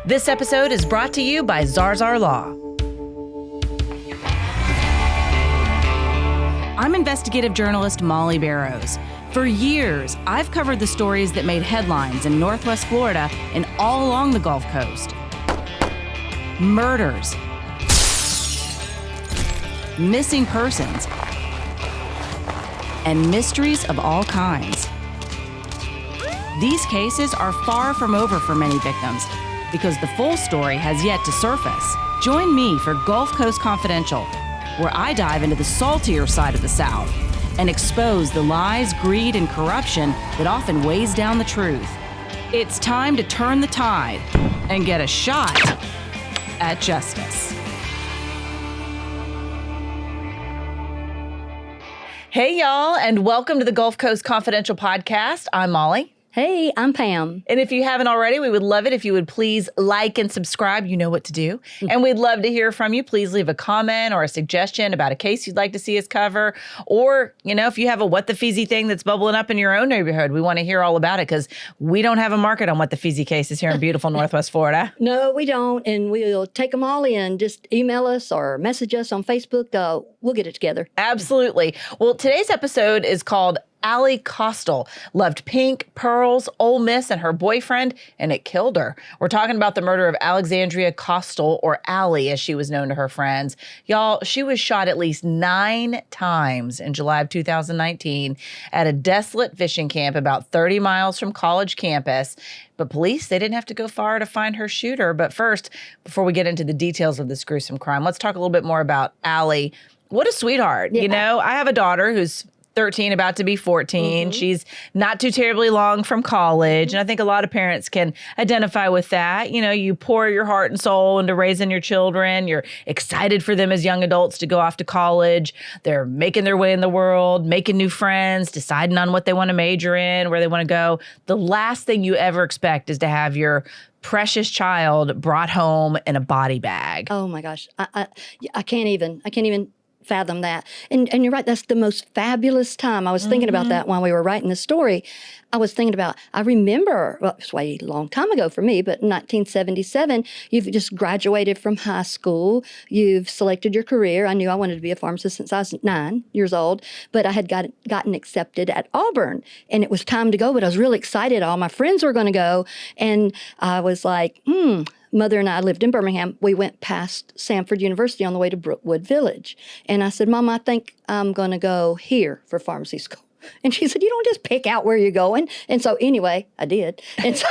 This episode is brought to you by Zarzar Law. I'm investigative journalist Molly Barrows. For years, I've covered the stories that made headlines in Northwest Florida and all along the Gulf Coast. Murders, missing persons, and mysteries of all kinds. These cases are far from over for many victims because the full story has yet to surface. Join me for Gulf Coast Confidential, where I dive into the saltier side of the South and expose the lies, greed, and corruption that often weighs down the truth. It's time to turn the tide and get a shot at justice. Hey, y'all, and welcome to the Gulf Coast Confidential podcast. I'm Molly. Hey, I'm Pam. And if you haven't already, we would love it if you would please like and subscribe. You know what to do. And we'd love to hear from you. Please leave a comment or a suggestion about a case you'd like to see us cover. Or, you know, if you have a what the feezy thing that's bubbling up in your own neighborhood, we want to hear all about it because we don't have a market on what the feezy cases here in beautiful Northwest Florida. No, we don't. And we'll take them all in. Just email us or message us on Facebook. We'll get it together. Absolutely. Well, today's episode is called Ally Kostial loved pink, pearls, Ole Miss, and her boyfriend, and it killed her. We're talking about the murder of Alexandria Kostial, or Ally, as she was known to her friends. Y'all, she was shot at least 9 times in July of 2019 at a desolate fishing camp about 30 miles from college campus. But police, they didn't have to go far to find her shooter. But first, before we get into the details of this gruesome crime, let's talk a little bit more about Ally. What a sweetheart. Yeah. You know, I have a daughter who's 13, about to be 14. She's not too terribly long from college. And I think a lot of parents can identify with that. You know, you pour your heart and soul into raising your children. You're excited for them as young adults to go off to college. They're making their way in the world, making new friends, deciding on what they want to major in, where they want to go. The last thing you ever expect is to have your precious child brought home in a body bag. Oh my gosh. I can't even fathom that. And you're right, that's the most fabulous time. I was thinking about that while we were writing the story. I remember, well, it's way a long time ago for me, but 1977, you've just graduated from high school. You've selected your career. I knew I wanted to be a pharmacist since I was 9 years old, but I had gotten accepted at Auburn, and it was time to go, but I was really excited. All my friends were going to go, and I was like, Mother and I lived in Birmingham. We went past Samford University on the way to Brookwood Village. And I said, Mom, I think I'm going to go here for pharmacy school. And she said, you don't just pick out where you're going. And so anyway, I did. And so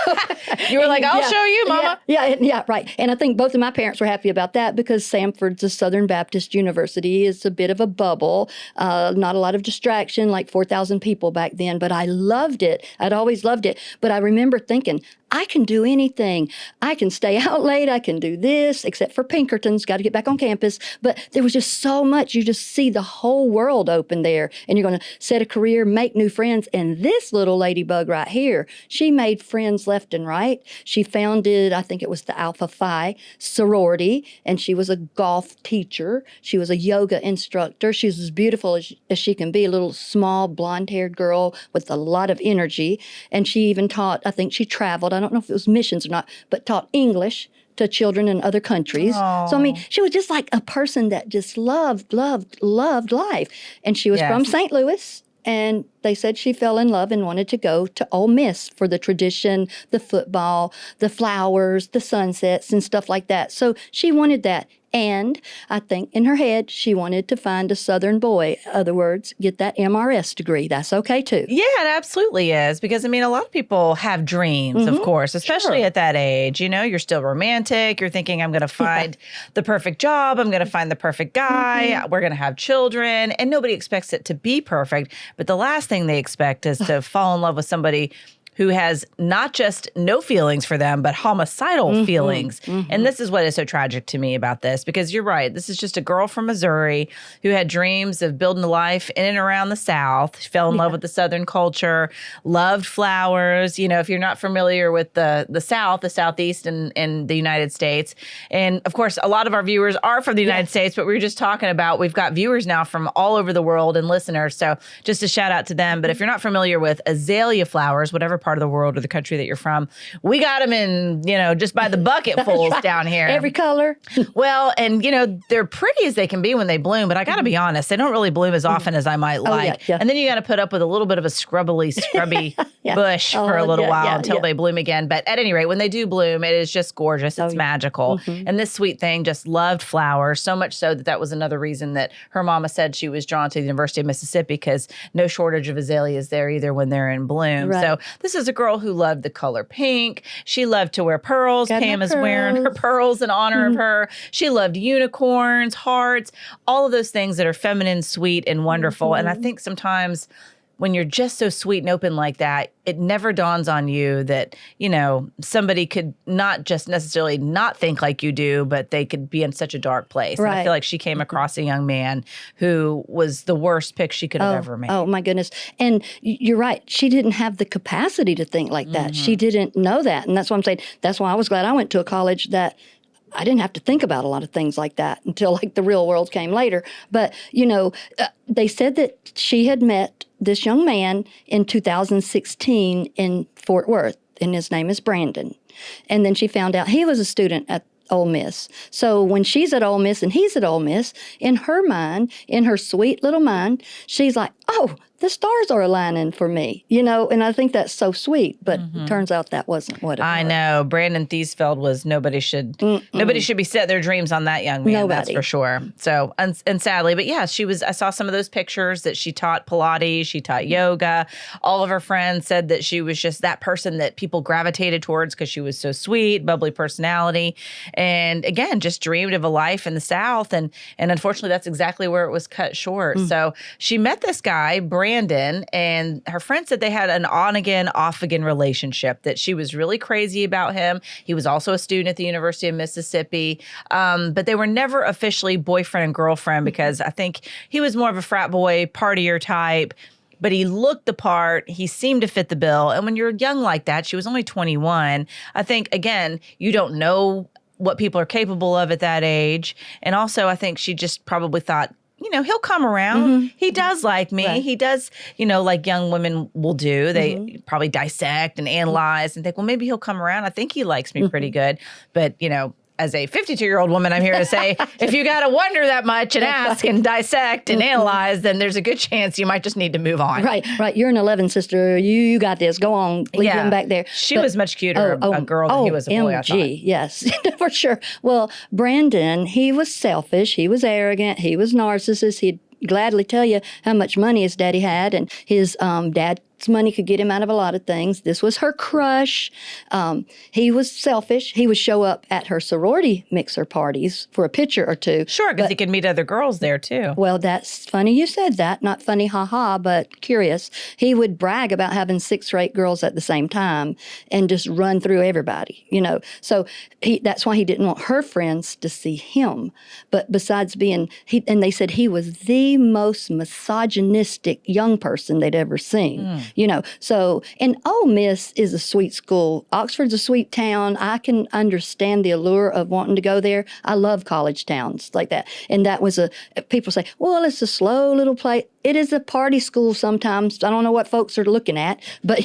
you were like, I'll show you, Mama. Yeah, right. And I think both of my parents were happy about that because Samford's a Southern Baptist university. It's a bit of a bubble, not a lot of distraction, like 4,000 people back then. But I loved it. I'd always loved it. But I remember thinking, I can do anything. I can stay out late. I can do this, except for Pinkertons. Got to get back on campus. But there was just so much. You just see the whole world open there. And you're going to set a career, make new friends. And this little ladybug right here, she made friends left and right. She founded, I think it was the Alpha Phi sorority. And she was a golf teacher. She was a yoga instructor. She was as beautiful as she can be, a little small blonde-haired girl with a lot of energy. And she even taught, I think she traveled. I don't know if it was missions or not, but taught English to children in other countries. Aww. So, I mean, she was just like a person that just loved life. And she was from St. Louis. And they said she fell in love and wanted to go to Ole Miss for the tradition, the football, the flowers, the sunsets, and stuff like that. So she wanted that. And I think in her head, she wanted to find a Southern boy. In other words, get that MRS degree. That's okay, too. Yeah, it absolutely is. Because, I mean, a lot of people have dreams, of course, especially at that age. You know, you're still romantic. You're thinking, I'm going to find the perfect job. I'm going to find the perfect guy. We're going to have children. And nobody expects it to be perfect. But the last thing they expect is to fall in love with somebody who has not just no feelings for them, but homicidal feelings. And this is what is so tragic to me about this, because you're right. This is just a girl from Missouri who had dreams of building a life in and around the South. She fell in love with the Southern culture, loved flowers. You know, if you're not familiar with the South, the Southeast in the United States. And of course, a lot of our viewers are from the United States, but we were just talking about, we've got viewers now from all over the world and listeners. So just a shout out to them. But if you're not familiar with azalea flowers, whatever part of the world or the country that you're from. We got them in, just by the bucketfuls down here. Every color. Well, and, they're pretty as they can be when they bloom, but I got to be honest, they don't really bloom as often as I might like. Yeah. And then you got to put up with a little bit of a scrubby bush for a little while until they bloom again. But at any rate, when they do bloom, it is just gorgeous. It's magical. And this sweet thing just loved flowers, so much so that was another reason that her mama said she was drawn to the University of Mississippi, because no shortage of azaleas there either when they're in bloom. Right. So this is a girl who loved the color pink. She loved to wear pearls. Pam is wearing her pearls in honor of her. She loved unicorns, hearts, all of those things that are feminine, sweet, and wonderful. And I think sometimes when you're just so sweet and open like that, it never dawns on you that, somebody could not just necessarily not think like you do, but they could be in such a dark place. Right. And I feel like she came across a young man who was the worst pick she could have ever made. Oh, my goodness. And you're right. She didn't have the capacity to think like that. She didn't know that. And that's what I'm saying. That's why I was glad I went to a college that I didn't have to think about a lot of things like that until like the real world came later. But, they said that she had met this young man in 2016 in Fort Worth, and his name is Brandon. And then she found out he was a student at Ole Miss. So when she's at Ole Miss and he's at Ole Miss, in her mind, in her sweet little mind, she's like, oh, the stars are aligning for me, and I think that's so sweet, but it turns out that wasn't what it was. I know. Brandon Theesfeld was, nobody should be set their dreams on that young man. That's for sure. So, and sadly, but yeah, I saw some of those pictures that she taught Pilates, she taught yoga. All of her friends said that she was just that person that people gravitated towards because she was so sweet, bubbly personality. And again, just dreamed of a life in the South. And unfortunately, that's exactly where it was cut short. So she met this guy, Brandon, and her friend said they had an on-again, off-again relationship, that she was really crazy about him. He was also a student at the University of Mississippi, but they were never officially boyfriend and girlfriend because I think he was more of a frat boy, partier type, but he looked the part. He seemed to fit the bill. And when you're young like that, she was only 21, I think, again, you don't know what people are capable of at that age. And also, I think she just probably thought, he'll come around. He does like me. Right. He does, like young women will do. They probably dissect and analyze and think, well, maybe he'll come around. I think he likes me pretty good. But, as a 52-year-old woman, I'm here to say, if you got to wonder that much and ask and dissect and analyze, then there's a good chance you might just need to move on. Right. You're an 11, sister. You got this. Go on. Leave him back there. She was much cuter, a girl, than he was a boy, I thought. Yes, for sure. Well, Brandon, he was selfish. He was arrogant. He was narcissist. He'd gladly tell you how much money his daddy had, and his dad's money could get him out of a lot of things. This was her crush. He was selfish. He would show up at her sorority mixer parties for a picture or two. Sure, because he could meet other girls there, too. Well, that's funny you said that. Not funny, ha-ha, but curious. He would brag about having 6 or 8 girls at the same time and just run through everybody, So that's why he didn't want her friends to see him. But besides and they said he was the most misogynistic young person they'd ever seen. So, and Ole Miss is a sweet school. Oxford's a sweet town. I can understand the allure of wanting to go there. I love college towns like that. And that was people say, well, it's a slow little place. It is a party school sometimes. I don't know what folks are looking at, but,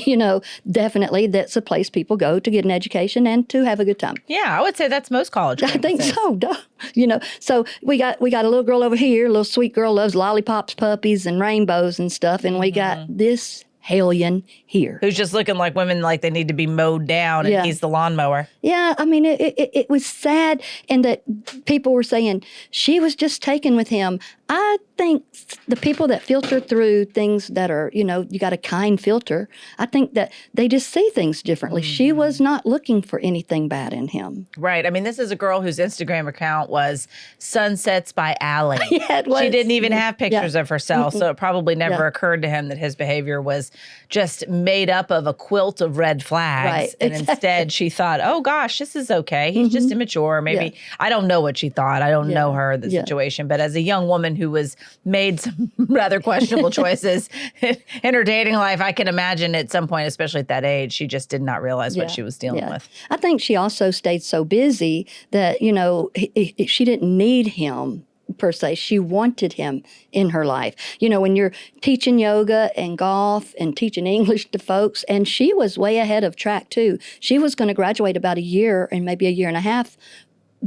definitely that's a place people go to get an education and to have a good time. Yeah, I would say that's most college campuses. I think so, So we got a little girl over here, a little sweet girl, loves lollipops, puppies, and rainbows and stuff, and we got this hellion here. Who's just looking like women like they need to be mowed down, and he's the lawnmower. Yeah, I mean, it was sad, and that people were saying she was just taken with him. I think the people that filter through things that are, you got a kind filter, I think that they just see things differently. She was not looking for anything bad in him. Right. I mean, this is a girl whose Instagram account was Sunsets by Ally. Yeah, it was. She didn't even have pictures of herself, so it probably never occurred to him that his behavior was just made up of a quilt of red flags. Right. And instead she thought, oh gosh, this is okay. He's just immature. Maybe, I don't know what she thought. I don't know her, the situation. But as a young woman who was made some rather questionable choices in her dating life, I can imagine at some point, especially at that age, she just did not realize what she was dealing with. I think she also stayed so busy that, she didn't need him per se. She wanted him in her life. You know, when you're teaching yoga and golf and teaching English to folks, and she was way ahead of track too. She was going to graduate about a year and maybe a year and a half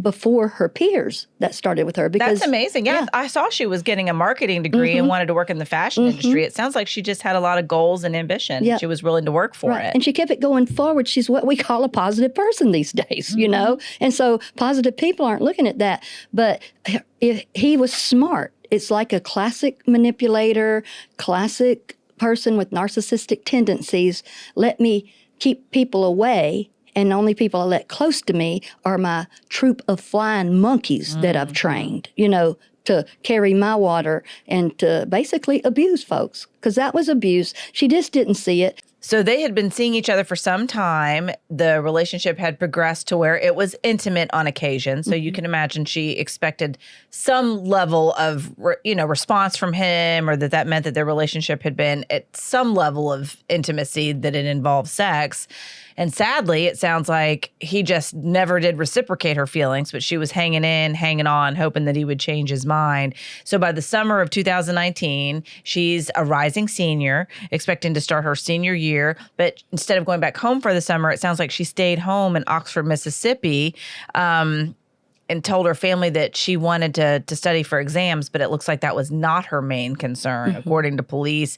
before her peers that started with her. Because that's amazing. Yeah, I saw she was getting a marketing degree and wanted to work in the fashion industry. It sounds like she just had a lot of goals and ambition. She was willing to work for it. And she kept it going forward. She's what we call a positive person these days, you know? And so positive people aren't looking at that. But if he was smart. It's like a classic manipulator, classic person with narcissistic tendencies. Let me keep people away, and the only people I let close to me are my troop of flying monkeys that I've trained, you know, to carry my water and to basically abuse folks, because that was abuse. She just didn't see it. So they had been seeing each other for some time. The relationship had progressed to where it was intimate on occasion. So you can imagine she expected some level of, response from him, or that meant that their relationship had been at some level of intimacy, that it involved sex. And sadly, it sounds like he just never did reciprocate her feelings, but she was hanging on, hoping that he would change his mind. So by the summer of 2019, she's a rising senior, expecting to start her senior year. But instead of going back home for the summer, it sounds like she stayed home in Oxford, Mississippi, and told her family that she wanted to study for exams, but it looks like that was not her main concern, according to police.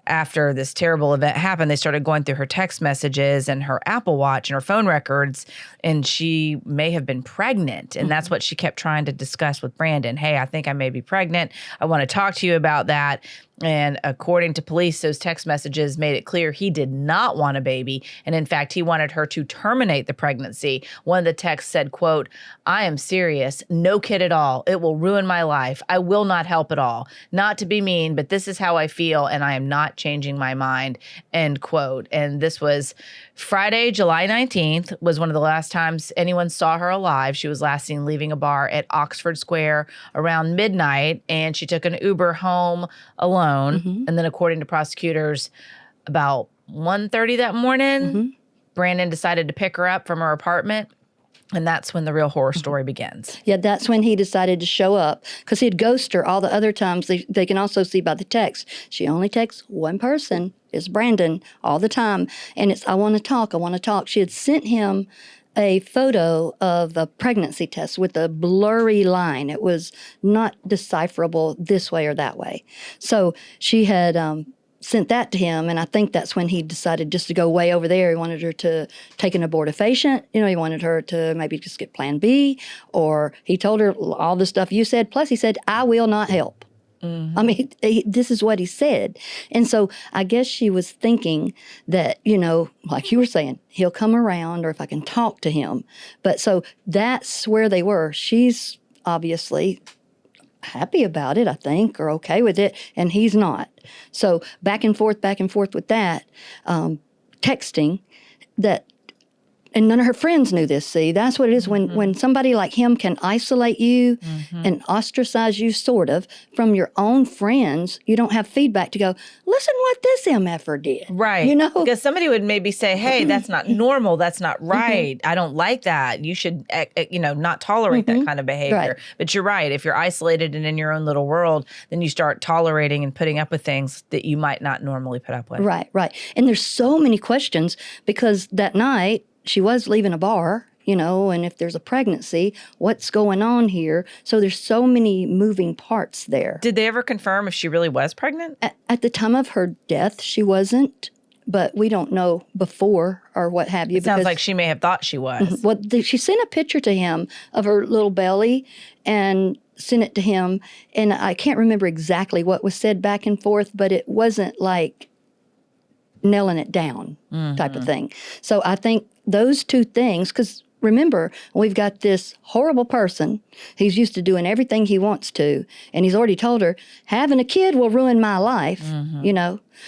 After this terrible event happened, they started going through her text messages and her Apple Watch and her phone records, and she may have been pregnant. And that's what she kept trying to discuss with Brandon. Hey, I think I may be pregnant. I want to talk to you about that. And according to police, those text messages made it clear he did not want a baby. And in fact, he wanted her to terminate the pregnancy. One of the texts said, quote, "I am serious. No kid at all. It will ruin my life. I will not help at all. Not to be mean, but this is how I feel, and I am not changing my mind," end quote. And this was Friday, July 19th, was one of the last times anyone saw her alive. She was last seen leaving a bar at Oxford Square around midnight, and she took an Uber home alone. And then according to prosecutors, about 1:30 that morning, Brandon decided to pick her up from her apartment. And that's when the real horror story begins. Yeah, that's when he decided to show up, because he'd ghost her all the other times. They can also see by the text. She only texts one person, it's Brandon, all the time. And it's, I want to talk, I want to talk. She had sent him a photo of a pregnancy test with a blurry line. It was not decipherable this way or that way. So she had sent that to him, and I think that's when he decided just to go way over there. He wanted her to take an abortifacient. You know, he wanted her to maybe just get Plan B, or he told her all the stuff you said. Plus, he said, "I will not help." I mean, this is what he said. And so I guess she was thinking that, you know, like you were saying, he'll come around, or if I can talk to him. But so that's where they were. She's obviously happy about it, I think, or okay with it, and he's not. So back and forth with that, texting that. And none of her friends knew this, see? That's what it is when somebody like him can isolate you and ostracize you, sort of, from your own friends. You don't have feedback to go, listen what this MFer did. Right. You know? Because somebody would maybe say, hey, that's not normal. That's not right. I don't like that. You should, not tolerate that kind of behavior. Right. But you're right. If you're isolated and in your own little world, then you start tolerating and putting up with things that you might not normally put up with. Right. And there's so many questions, because that night, she was leaving a bar, and if there's a pregnancy, what's going on here? So there's so many moving parts there. Did they ever confirm if she really was pregnant? At the time of her death, she wasn't, but we don't know before or what have you. It sounds like she may have thought she was. Well, she sent a picture to him of her little belly and sent it to him, and I can't remember exactly what was said back and forth, but it wasn't like nailing it down type of thing. So I think those two things, because remember, we've got this horrible person. He's used to doing everything he wants to, and he's already told her, having a kid will ruin my life,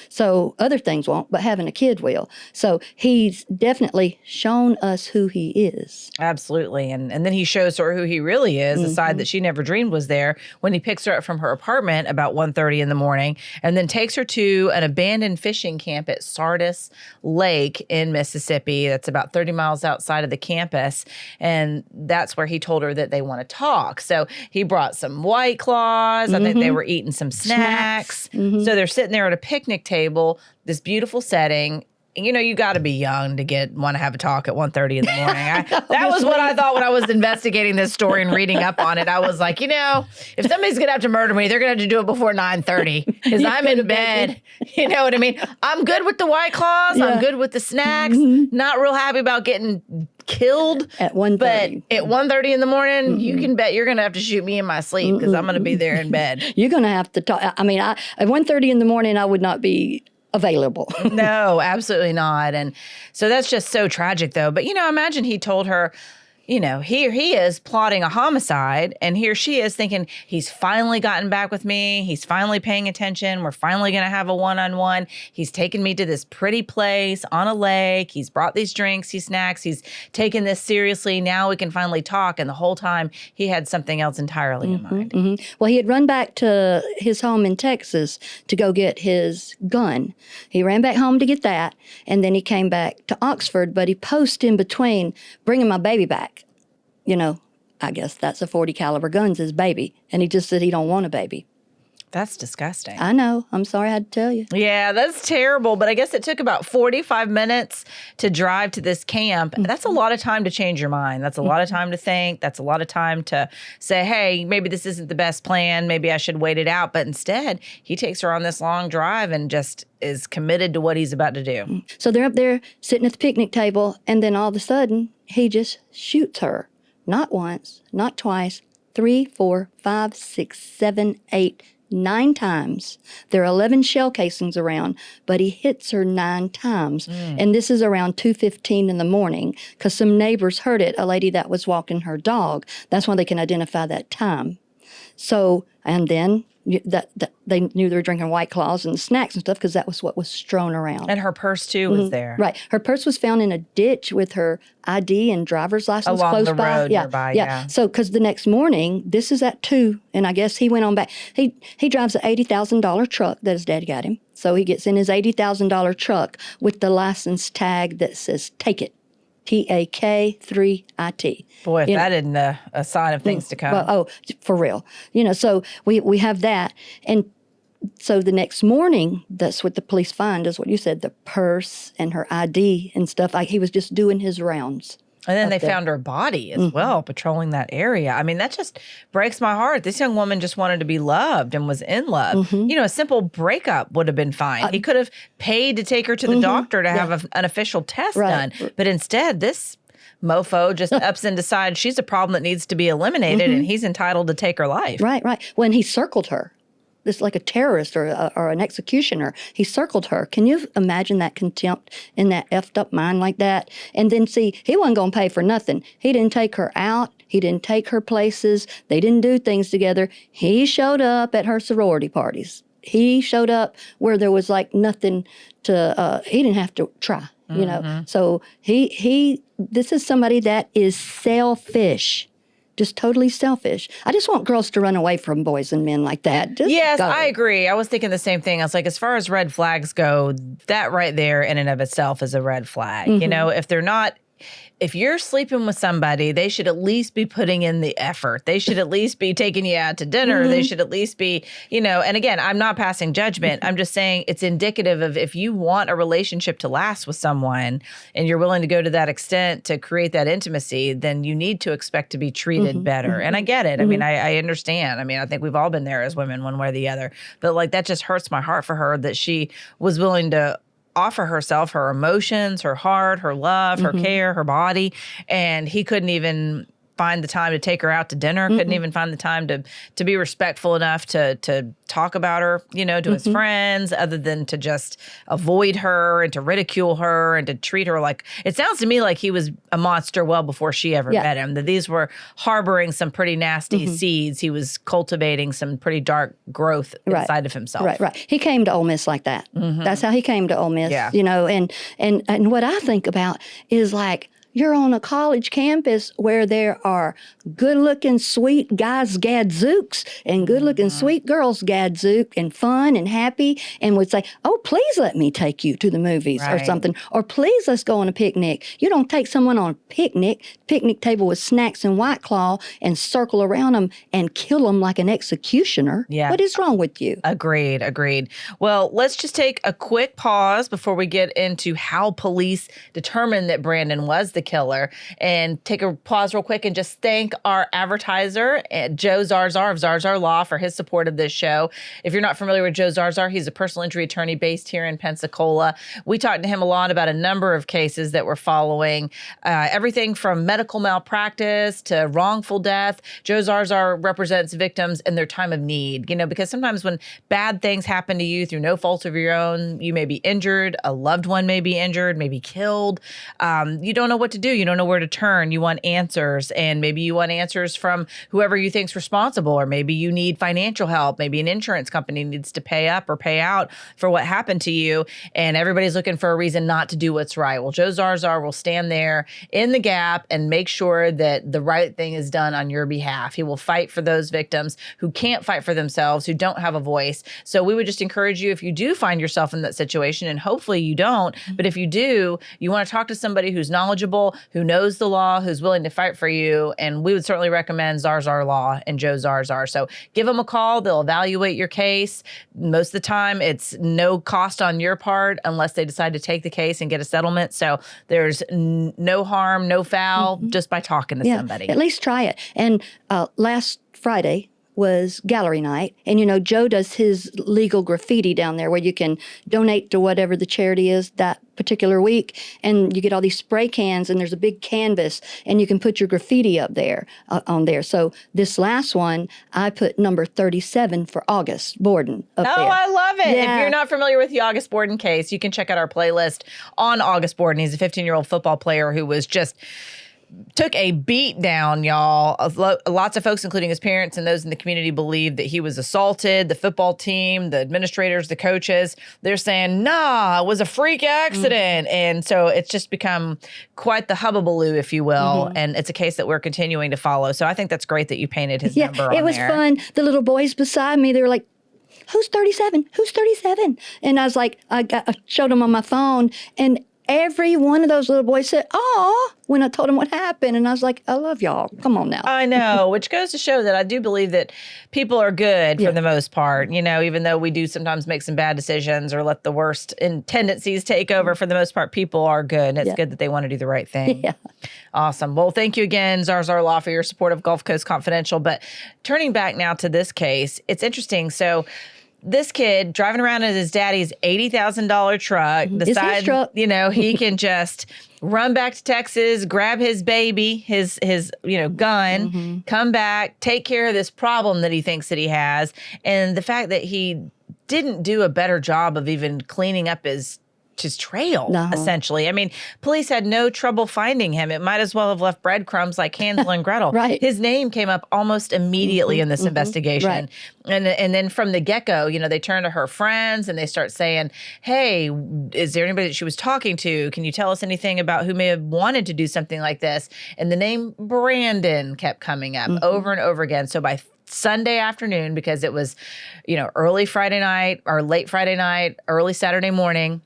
So other things won't, but having a kid will. So he's definitely shown us who he is. Absolutely. And then he shows her who he really is, a side that she never dreamed was there, when he picks her up from her apartment about 1:30 in the morning and then takes her to an abandoned fishing camp at Sardis Lake in Mississippi. That's about 30 miles outside of the campus. And that's where he told her that they want to talk. So he brought some White Claws. I think they were eating some snacks. So they're sitting there at a picnic table, this beautiful setting. You know, you got to be young to want to have a talk at 1:30 in the morning. That was what I thought when I was investigating this story and reading up on it. I was like, you know, if somebody's going to have to murder me, they're going to have to do it before 9:30 because I'm in bed. You know what I mean? I'm good with the White Claws. Yeah. I'm good with the snacks. Not real happy about getting killed at 1:30. But at 1:30 in the morning, you can bet you're going to have to shoot me in my sleep because I'm going to be there in bed. You're going to have to talk. I mean, at 1:30 in the morning, I would not be available. No, absolutely not. And so that's just so tragic, though. But, you know, imagine he told her, you know, here he is plotting a homicide, and here she is thinking he's finally gotten back with me. He's finally paying attention. We're finally going to have a one-on-one. He's taken me to this pretty place on a lake. He's brought these drinks, these snacks. He's taken this seriously. Now we can finally talk. And the whole time he had something else entirely in mind. Well, he had run back to his home in Texas to go get his gun. He ran back home to get that, and then he came back to Oxford, but he posted in between bringing my baby back. You know, I guess that's a .40 caliber gun's his baby. And he just said he don't want a baby. That's disgusting. I know. I'm sorry I had to tell you. Yeah, that's terrible. But I guess it took about 45 minutes to drive to this camp. That's a lot of time to change your mind. That's a lot of time to think. That's a lot of time to say, hey, maybe this isn't the best plan. Maybe I should wait it out. But instead, he takes her on this long drive and just is committed to what he's about to do. So they're up there sitting at the picnic table. And then all of a sudden, he just shoots her. Not once, not twice, 3, 4, 5, 6, 7, 8, 9 times. There are 11 shell casings around, but he hits her 9 times. And this is around 2:15 in the morning because some neighbors heard it, a lady that was walking her dog. That's why they can identify that time. So, and then they knew they were drinking White Claws and snacks and stuff because that was what was strewn around. And her purse, too, was there. Right. Her purse was found in a ditch with her ID and driver's license along close the by. road nearby, yeah. So, because the next morning, this is at 2, and I guess he went on back. He drives an $80,000 truck that his dad got him. So he gets in his $80,000 truck with the license tag that says, take it. TAK3IT. Boy, if that isn't a sign of things to come. Well, for real. You know, so we have that. And so the next morning, that's what the police find is what you said, the purse and her ID and stuff. Like he was just doing his rounds. And then they found her body as well, patrolling that area. I mean, that just breaks my heart. This young woman just wanted to be loved and was in love. You know, a simple breakup would have been fine. He could have paid to take her to the doctor to have an official test done. But instead, this mofo just ups and decides she's a problem that needs to be eliminated, and he's entitled to take her life. Right. When he circled her. This like a terrorist or an executioner. He circled her. Can you imagine that contempt in that effed up mind like that? And then see, he wasn't going to pay for nothing. He didn't take her out. He didn't take her places. They didn't do things together. He showed up at her sorority parties. He showed up where there was like nothing to, he didn't have to try, you know. So this is somebody that is selfish. Just totally selfish. I just want girls to run away from boys and men like that. Yes, I agree. I was thinking the same thing. I was like, as far as red flags go, that right there in and of itself is a red flag. You know, if you're sleeping with somebody, they should at least be putting in the effort. They should at least be taking you out to dinner. They should at least be, you know, and again, I'm not passing judgment. I'm just saying it's indicative of if you want a relationship to last with someone and you're willing to go to that extent to create that intimacy, then you need to expect to be treated better. And I get it. I mean, I understand. I mean, I think we've all been there as women one way or the other. But like that just hurts my heart for her that she was willing to offer herself, her emotions, her heart, her love, her care, her body, and he couldn't even find the time to take her out to dinner, couldn't even find the time to be respectful enough to talk about her, to his friends, other than to just avoid her and to ridicule her and to treat her like, it sounds to me like he was a monster well before she ever met him, that these were harboring some pretty nasty seeds. He was cultivating some pretty dark growth inside of himself. Right. He came to Ole Miss like that. That's how he came to Ole Miss, and what I think about is like, you're on a college campus where there are good-looking, sweet guys gadzooks and good-looking, sweet girls gadzook and fun and happy and would say, oh, please let me take you to the movies or something. Or please let's go on a picnic. You don't take someone on a picnic table with snacks and White Claw and circle around them and kill them like an executioner. Yeah. What is wrong with you? Agreed. Well, let's just take a quick pause before we get into how police determined that Brandon was the killer, and take a pause real quick and just thank our advertiser, Joe Zarzar of Zarzar Law, for his support of this show. If you're not familiar with Joe Zarzar, he's a personal injury attorney based here in Pensacola. We talked to him a lot about a number of cases that we're following, everything from medical malpractice to wrongful death. Joe Zarzar represents victims in their time of need, because sometimes when bad things happen to you through no fault of your own, you may be injured, a loved one may be injured, maybe killed. You don't know what to do. You don't know where to turn. You want answers, and maybe you want answers from whoever you think's responsible, or maybe you need financial help. Maybe an insurance company needs to pay up or pay out for what happened to you, and everybody's looking for a reason not to do what's right. Well, Joe Zarzar will stand there in the gap and make sure that the right thing is done on your behalf. He will fight for those victims who can't fight for themselves, who don't have a voice. So we would just encourage you, if you do find yourself in that situation, and hopefully you don't, but if you do, you want to talk to somebody who's knowledgeable, who knows the law, who's willing to fight for you. And we would certainly recommend Zarzar Law and Joe Zarzar. So give them a call. They'll evaluate your case. Most of the time, it's no cost on your part unless they decide to take the case and get a settlement. So there's no harm, no foul, just by talking to somebody. At least try it. And last Friday was gallery night. And, Joe does his legal graffiti down there where you can donate to whatever the charity is that particular week. And you get all these spray cans, and there's a big canvas, and you can put your graffiti up there on there. So this last one, I put number 37 for August Borden up there. Oh, I love it. Yeah. If you're not familiar with the August Borden case, you can check out our playlist on August Borden. He's a 15-year-old football player who was just took a beat down, y'all. Lots of folks, including his parents and those in the community, believe that he was assaulted. The football team, the administrators, the coaches, they're saying, nah, it was a freak accident. And so it's just become quite the hubbubaloo, if you will. And it's a case that we're continuing to follow. So I think that's great that you painted his number on there. It was fun. The little boys beside me, they were like, who's 37? Who's 37? And I was like, I showed them on my phone, and every one of those little boys said, "Aw," when I told them what happened. And I was like, I love y'all. Come on now. I know, which goes to show that I do believe that people are good for the most part, even though we do sometimes make some bad decisions or let the worst tendencies take over. For the most part, people are good. And it's good that they want to do the right thing. Yeah. Awesome. Well, thank you again, Zarzar Law, for your support of Gulf Coast Confidential. But turning back now to this case, it's interesting. So this kid driving around in his daddy's $80,000 truck decides, he can just run back to Texas, grab his baby, his gun, come back, take care of this problem that he thinks that he has. And the fact that he didn't do a better job of even cleaning up his trail, essentially. I mean, police had no trouble finding him. It might as well have left breadcrumbs like Hansel and Gretel. Right. His name came up almost immediately in this investigation. Right. And then from the get-go, they turn to her friends and they start saying, hey, is there anybody that she was talking to? Can you tell us anything about who may have wanted to do something like this? And the name Brandon kept coming up over and over again. So by Sunday afternoon, because it was, early Friday night or late Friday night, early Saturday morning,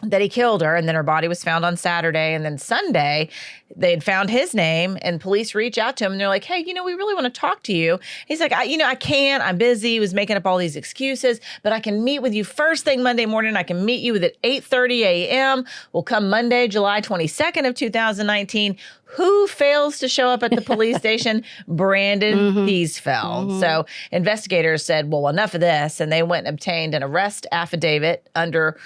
that he killed her, and then her body was found on Saturday. And then Sunday, they had found his name, and police reach out to him, and they're like, hey, we really want to talk to you. He's like, I can't. I'm busy. He was making up all these excuses, but I can meet with you first thing Monday morning. I can meet you at 8:30 a.m. We'll come Monday, July 22nd of 2019. Who fails to show up at the police station? Brandon Theesfeld. So investigators said, well, enough of this. And they went and obtained an arrest affidavit under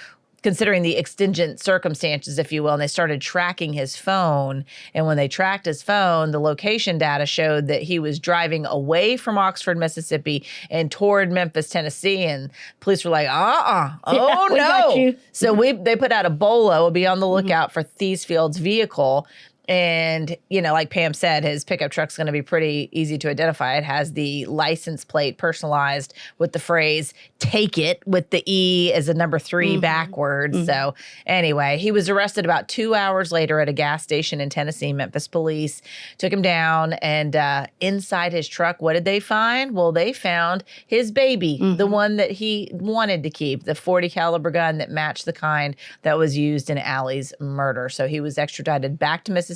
considering the extingent circumstances, if you will, and they started tracking his phone. And when they tracked his phone, the location data showed that he was driving away from Oxford, Mississippi and toward Memphis, Tennessee. And police were like, oh we got no. you. So they put out a bolo, be on the lookout for Theesfeld's vehicle. And, like Pam said, his pickup truck's going to be pretty easy to identify. It has the license plate personalized with the phrase, take it, with the E as a number 3 backwards. So anyway, he was arrested about 2 hours later at a gas station in Tennessee. Memphis police took him down, and inside his truck, what did they find? Well, they found his baby, the one that he wanted to keep, the .40 caliber gun that matched the kind that was used in Ally's murder. So he was extradited back to Mississippi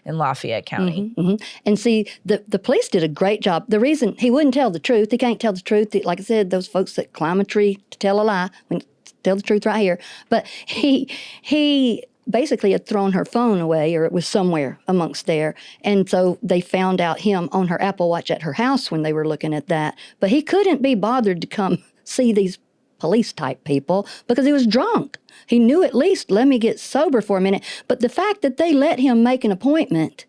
in Lafayette County. And see, the police did a great job. The reason he wouldn't tell the truth, he can't tell the truth. Like I said, those folks that climb a tree to tell a lie, tell the truth right here. But he basically had thrown her phone away, or it was somewhere amongst there. And so they found out him on her Apple Watch at her house when they were looking at that. But he couldn't be bothered to come see these police type people because he was drunk. He knew at least, let me get sober for a minute. But the fact that they let him make an appointment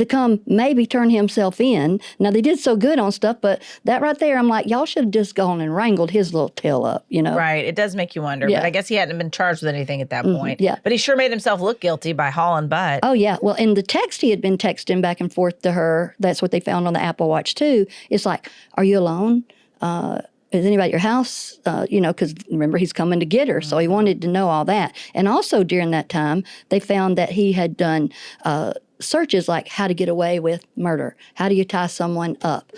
to come maybe turn himself in. Now, they did so good on stuff, but that right there, I'm like, y'all should have just gone and wrangled his little tail up, Right. It does make you wonder. Yeah. But I guess he hadn't been charged with anything at that point. Yeah. But he sure made himself look guilty by hauling butt. Oh, yeah. Well, in the text he had been texting back and forth to her, that's what they found on the Apple Watch, too. It's like, are you alone? Is anybody at your house? Because remember, he's coming to get her. So he wanted to know all that. And also during that time, they found that he had done searches like how to get away with murder. How do you tie someone up?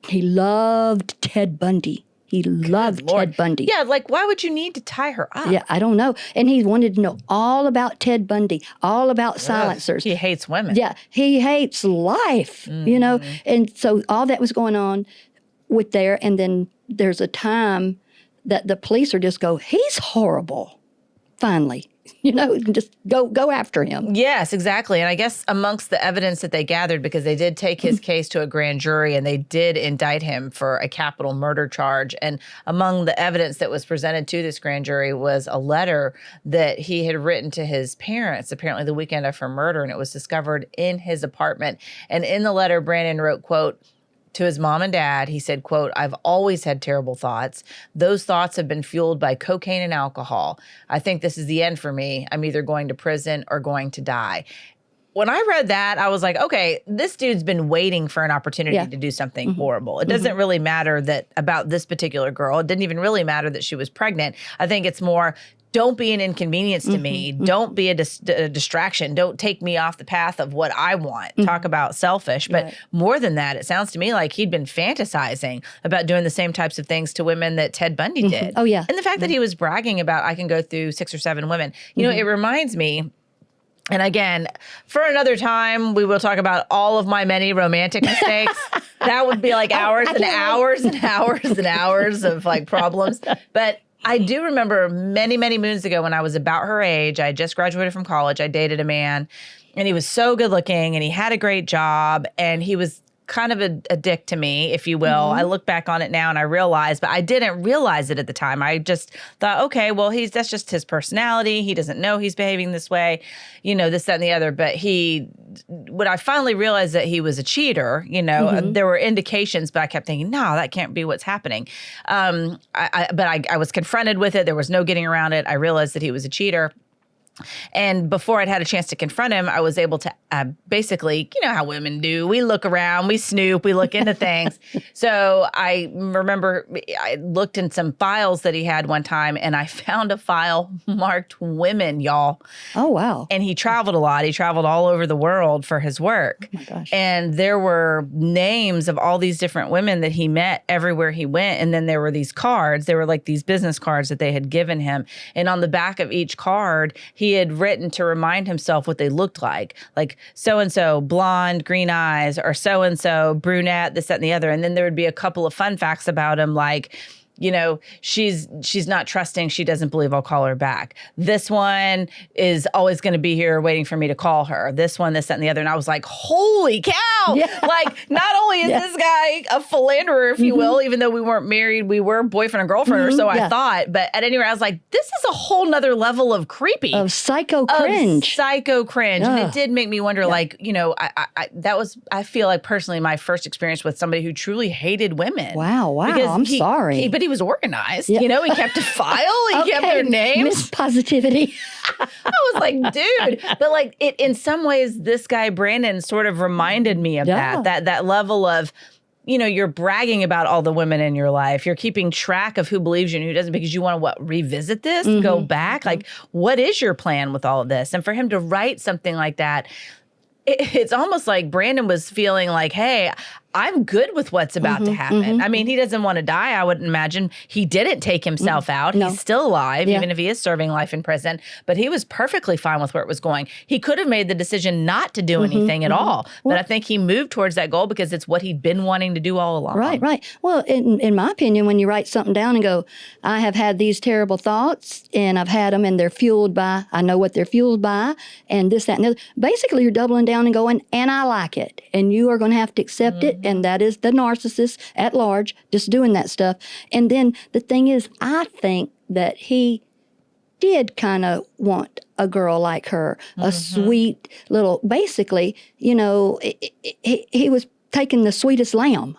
He loved Ted Bundy. He loved Ted Bundy. Yeah, like, why would you need to tie her up? Yeah, I don't know. And he wanted to know all about Ted Bundy, all about silencers. He hates women. Yeah, he hates life, And so all that was going on with there. And then there's a time that the police are just go, he's horrible, finally. Just go after him. Yes, exactly. And I guess amongst the evidence that they gathered, because they did take his case to a grand jury and they did indict him for a capital murder charge. And among the evidence that was presented to this grand jury was a letter that he had written to his parents, apparently the weekend of her murder, and it was discovered in his apartment. And in the letter, Brandon wrote, quote, to his mom and dad, he said, quote, I've always had terrible thoughts. Those thoughts have been fueled by cocaine and alcohol. I think this is the end for me. I'm either going to prison or going to die. When I read that, I was like, okay, this dude's been waiting for an opportunity to do something horrible. It doesn't really matter that about this particular girl. It didn't even really matter that she was pregnant. I think it's more, don't be an inconvenience to me. Don't be a distraction. Don't take me off the path of what I want. Talk about selfish. But more than that, it sounds to me like he'd been fantasizing about doing the same types of things to women that Ted Bundy did. Oh, yeah. And the fact that he was bragging about, I can go through 6 or 7 women. It reminds me, and again, for another time, we will talk about all of my many romantic mistakes. That would be like hours and hours and hours and hours of like problems. But I do remember many, many moons ago when I was about her age, I had just graduated from college, I dated a man, and he was so good looking and he had a great job and he was kind of a dick to me, if you will. I look back on it now and I realize, but I didn't realize it at the time. I just thought, okay, well, that's just his personality. He doesn't know he's behaving this way, this, that, and the other. But when I finally realized that he was a cheater, there were indications, but I kept thinking, no, that can't be what's happening. But I was confronted with it. There was no getting around it. I realized that he was a cheater. And before I'd had a chance to confront him, I was able to basically, how women do. We look around, we snoop, we look into things. So I remember I looked in some files that he had one time and I found a file marked women, y'all. Oh, wow. And he traveled a lot. He traveled all over the world for his work. Oh, my gosh. And there were names of all these different women that he met everywhere he went. And then there were these cards. They were like these business cards that they had given him. And on the back of each card, he had written to remind himself what they looked like so-and-so, blonde, green eyes, or so-and-so, brunette, this, that, and the other. And then there would be a couple of fun facts about him, like she's not trusting. She doesn't believe I'll call her back. This one is always going to be here waiting for me to call her. This one, this, that, and the other. And I was like, holy cow. Yeah. Like, not only is this guy a philanderer, if you will, even though we weren't married, we were boyfriend and girlfriend, or so I thought. But at any rate, I was like, this is a whole nother level of creepy. Of psycho cringe. And it did make me wonder, like, I feel like personally my first experience with somebody who truly hated women. Wow. I'm sorry. But he was organized. He kept a file. He kept their names. Miss Positivity. I was like, dude. But like in some ways, this guy, Brandon, sort of reminded me of that level of, you're bragging about all the women in your life. You're keeping track of who believes you and who doesn't because you want to, revisit this, go back? Like, what is your plan with all of this? And for him to write something like that, it's almost like Brandon was feeling like, hey, I'm good with what's about to happen. I mean, he doesn't want to die. I wouldn't imagine. He didn't take himself out. No. He's still alive, even if he is serving life in prison. But he was perfectly fine with where it was going. He could have made the decision not to do anything at all. But I think he moved towards that goal because it's what he'd been wanting to do all along. Right. Well, in my opinion, when you write something down and go, I have had these terrible thoughts and I've had them and they're fueled by, I know what they're fueled by and this, that, and the other. Basically, you're doubling down and going, and I like it. And you are going to have to accept it. And that is the narcissist at large, just doing that stuff. And then the thing is, I think that he did kind of want a girl like her, a sweet little, basically, he was taking the sweetest lamb.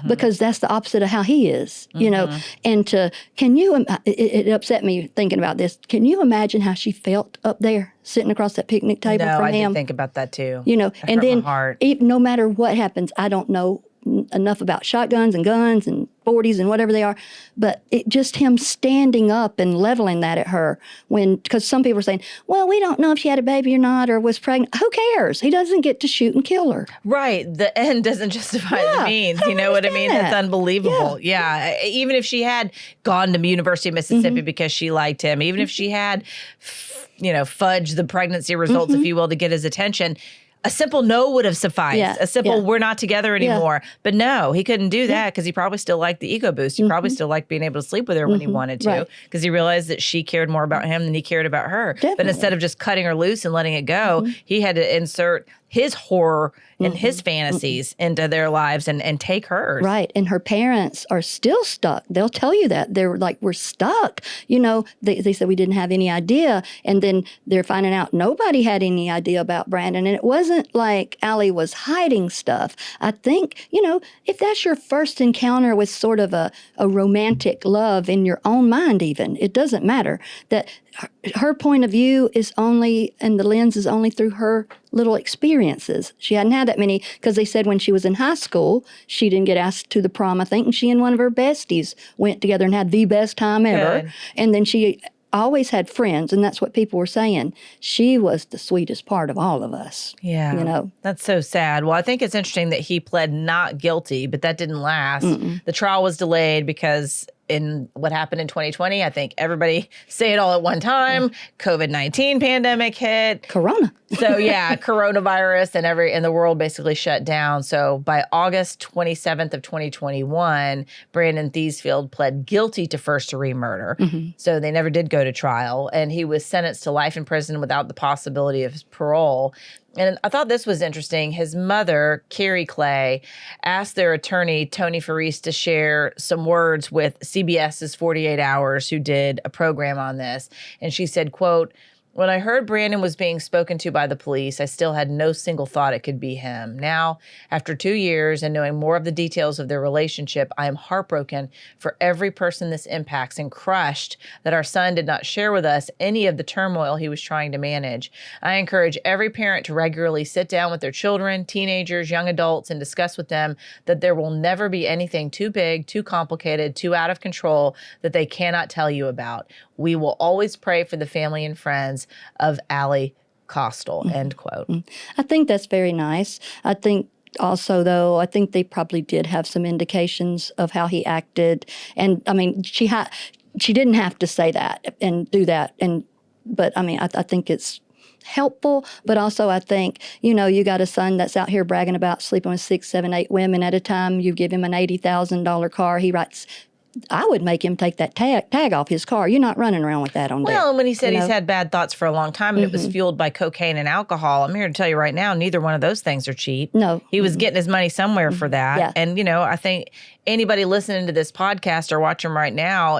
Because that's the opposite of how he is, and it upset me thinking about this. Can you imagine how she felt up there sitting across that picnic table from him? I did think about that too. And then no matter what happens, I don't know enough about shotguns and guns and 40s and whatever they are, but it just him standing up and leveling that at her because some people are saying, well, we don't know if she had a baby or not or was pregnant. Who cares? He doesn't get to shoot and kill her. Right. The end doesn't justify the means. You know what I mean? That's unbelievable. Yeah. Even if she had gone to University of Mississippi because she liked him, even if she had, fudged the pregnancy results, if you will, to get his attention, a simple no would have sufficed. A simple, we're not together anymore. But no, he couldn't do that because he probably still liked the ego boost. He probably still liked being able to sleep with her when he wanted to because he realized that she cared more about him than he cared about her. Definitely. But instead of just cutting her loose and letting it go, he had to insert his horror and his fantasies into their lives and take hers. Right. And her parents are still stuck. They'll tell you that. They're like, we're stuck. They said we didn't have any idea. And then they're finding out nobody had any idea about Brandon. And it wasn't like Ally was hiding stuff. I think, if that's your first encounter with sort of a romantic love in your own mind even, it doesn't matter. That her point of view is only, and the lens is only through her little experiences. She hadn't had that many, because they said when she was in high school, she didn't get asked to the prom, I think, and she and one of her besties went together and had the best time ever. Good. And then she always had friends, and that's what people were saying. She was the sweetest part of all of us. Yeah. That's so sad. Well, I think it's interesting that he pled not guilty, but that didn't last. The trial was delayed because in what happened in 2020, I think everybody say it all at one time. COVID-19 pandemic hit. Corona. So coronavirus and the world basically shut down. So by August 27th of 2021, Brandon Theesfeld pled guilty to first-degree murder. So they never did go to trial, and he was sentenced to life in prison without the possibility of parole. And I thought this was interesting. His mother, Carrie Clay, asked their attorney, Tony Farese, to share some words with CBS's 48 Hours, who did a program on this. And she said, quote, "When I heard Brandon was being spoken to by the police, I still had no single thought it could be him. Now, after 2 years and knowing more of the details of their relationship, I am heartbroken for every person this impacts and crushed that our son did not share with us any of the turmoil he was trying to manage. I encourage every parent to regularly sit down with their children, teenagers, young adults, and discuss with them that there will never be anything too big, too complicated, too out of control that they cannot tell you about. We will always pray for the family and friends of Ally Kostial," end quote. I think that's very nice. I think also, though, I think they probably did have some indications of how he acted. And, I mean, she didn't have to say that and do that. But, I mean, I think it's helpful, but also I think, you got a son that's out here bragging about sleeping with 6, 7, 8 women at a time. You give him an $80,000 car. He writes I would make him take that tag off his car. You're not running around with that on there. Well, and when he said he's had bad thoughts for a long time and it was fueled by cocaine and alcohol, I'm here to tell you right now, neither one of those things are cheap. No. He was getting his money somewhere for that. Yeah. And, I think anybody listening to this podcast or watching right now,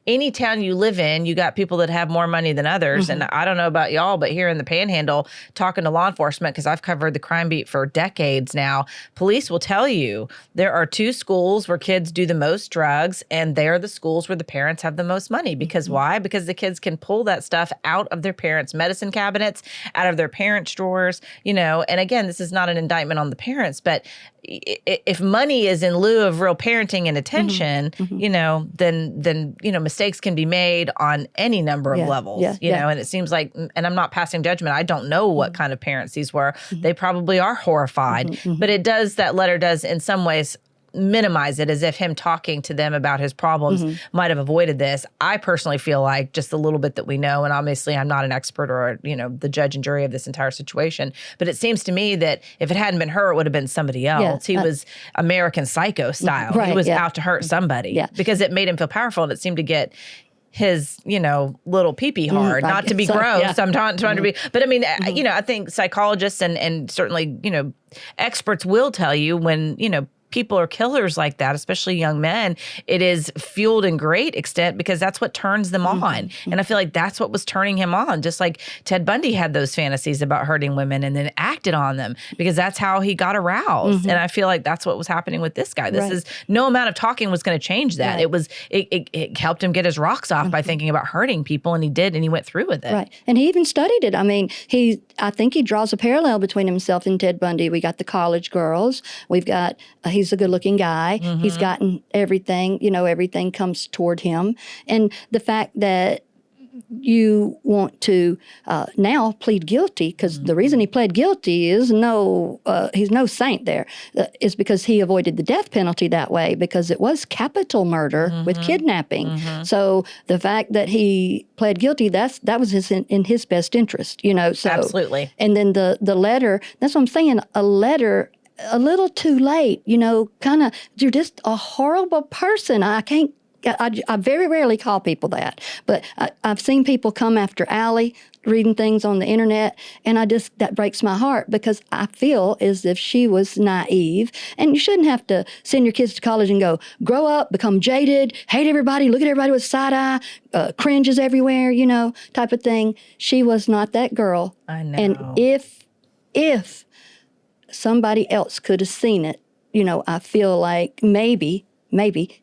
any town you live in, you got people that have more money than others. And I don't know about y'all, but here in the Panhandle, talking to law enforcement, because I've covered the crime beat for decades now, police will tell you there are 2 schools where kids do the most drugs, and they're the schools where the parents have the most money. Because why? Because the kids can pull that stuff out of their parents' medicine cabinets, out of their parents' drawers, and again, this is not an indictment on the parents, but if money is in lieu of real parenting and attention, then mistakes can be made on any number of levels, and it seems like, and I'm not passing judgment. I don't know what kind of parents these were. They probably are horrified, but that letter does in some ways minimize it, as if him talking to them about his problems might have avoided this. I personally feel like, just a little bit that we know, and obviously I'm not an expert or, the judge and jury of this entire situation, but it seems to me that if it hadn't been her, it would have been somebody else. He was American Psycho style. He was out to hurt somebody because it made him feel powerful, and it seemed to get his, little pee-pee hard, not to be gross. I'm trying to be, but I mean, I think psychologists and certainly, experts will tell you when, people are killers like that, especially young men, it is fueled in great extent because that's what turns them on. And I feel like that's what was turning him on. Just like Ted Bundy had those fantasies about hurting women and then acted on them because that's how he got aroused. And I feel like that's what was happening with this guy. This is no amount of talking was going to change that. It helped him get his rocks off by thinking about hurting people, and he did, and he went through with it. Right. And he even studied it. I mean, I think he draws a parallel between himself and Ted Bundy. We got the college girls. We've got, he's a good-looking guy. He's gotten everything, everything comes toward him. And the fact that you want to now plead guilty, because the reason he pled guilty is he's no saint there, is because he avoided the death penalty that way, because it was capital murder with kidnapping. So the fact that he pled guilty, that was in his best interest, So, absolutely. And then the letter, that's what I'm saying, a letter a little too late, kind of, you're just a horrible person. I very rarely call people that, but I've seen people come after Ally reading things on the internet, and that breaks my heart, because I feel as if she was naive, and you shouldn't have to send your kids to college and go, grow up, become jaded, hate everybody, look at everybody with side eye, cringes everywhere, type of thing. She was not that girl. I know. And if somebody else could have seen it, I feel like maybe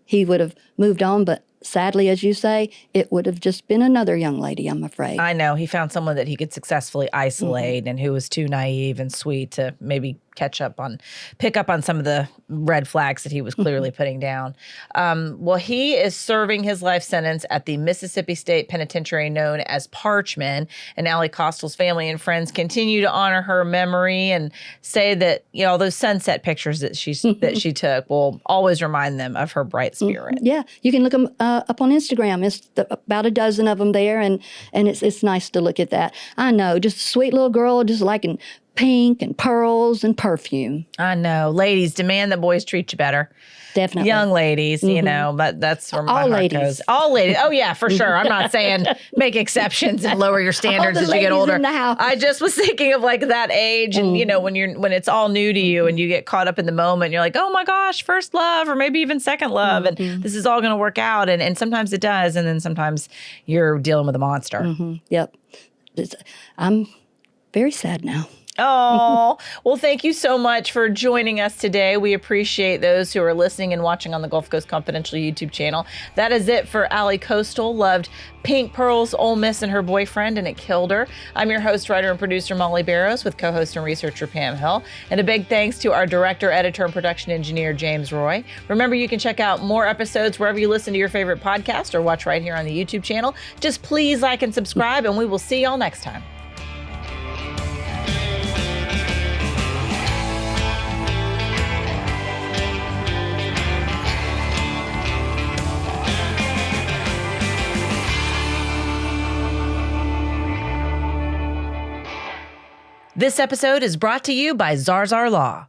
he would have moved on, but sadly, as you say, it would have just been another young lady, I'm afraid. I know. He found someone that he could successfully isolate and who was too naive and sweet to maybe pick up on some of the red flags that he was clearly putting down. Well, he is serving his life sentence at the Mississippi State Penitentiary known as Parchman, and Ally Kostial's family and friends continue to honor her memory and say that, those sunset pictures that she took will always remind them of her bright spirit. Yeah, you can look them up on Instagram. It's about a dozen of them there, and it's nice to look at that. I know, just a sweet little girl, just liking pink and pearls and perfume. I know. Ladies, demand that boys treat you better. Definitely. Young ladies, but that's where my heart goes. All ladies. Oh, yeah, for sure. I'm not saying make exceptions and lower your standards as you get older. I just was thinking of like that age and, when it's all new to you and you get caught up in the moment, you're like, oh my gosh, first love or maybe even second love. And this is all going to work out. And sometimes it does. And then sometimes you're dealing with a monster. Yep. I'm very sad now. Oh, well, thank you so much for joining us today. We appreciate those who are listening and watching on the Gulf Coast Confidential YouTube channel. That is it for Ally Kostial. Loved Pink Pearls, Ole Miss, and her boyfriend, and it killed her. I'm your host, writer, and producer, Molly Barrows, with co-host and researcher Pam Hill. And a big thanks to our director, editor, and production engineer, James Roy. Remember, you can check out more episodes wherever you listen to your favorite podcast or watch right here on the YouTube channel. Just please like and subscribe, and we will see y'all next time. This episode is brought to you by Zarzar Law.